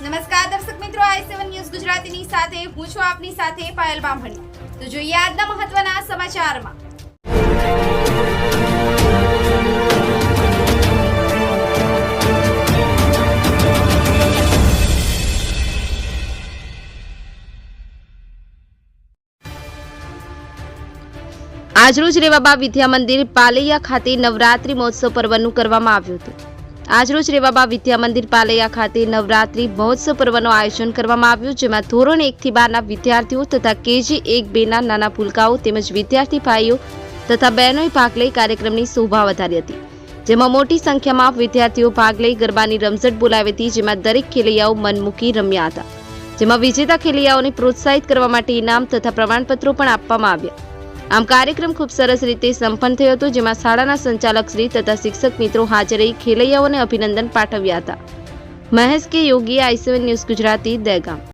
નમસ્કાર દર્શક મિત્રો, i7 ન્યૂઝ ગુજરાતીની સાથે હું છું આપની સાથે પાયલ બામણી। તો જોઈએ આજના મહત્વના સમાચારમાં। આજરોજ રેવાબા વિદ્યા મંદિર પાલૈયા ખાતે નવરાત્રી મહોત્સવ પર્વનું કરવામાં આવ્યું હતું। આજરોજ રેવાબા વિદ્યા મંદિર પાલૈયા ખાતે નવરાત્રી મહોત્સવ પર્વનું આયોજન કરવામાં આવ્યું, જેમાં ધોરણ 1 થી 12 ના વિદ્યાર્થીઓ તથા KG 1-2 ના નાના પુલકાઓ તેમજ વિદ્યાર્થી ભાઈઓ તથા બહેનોએ ભાગ લઈ કાર્યક્રમની શોભા વધારી હતી, જેમાં મોટી સંખ્યામાં વિદ્યાર્થીઓ ભાગ લઈ ગરબાની રમઝટ બોલાવી હતી, જેમાં દરેક ખેલૈયાઓ મન મૂકી રમ્યા હતા, જેમાં વિજેતા ખેલૈયાઓને પ્રોત્સાહિત કરવા માટે ઇનામ તથા પ્રમાણપત્રો પણ આપવામાં આવ્યા। આમ કાર્યક્રમ ખૂબ સરસ રીતે સંપન્ન થયો હતો, જેમાં શાળાના સંચાલક શ્રી તથા શિક્ષક મિત્રો હાજર રહી ખેલૈયાઓને અભિનંદન પાઠવ્યા હતા। મહેશ કે યોગી, i7 ન્યૂઝ ગુજરાતી, દહેગામ।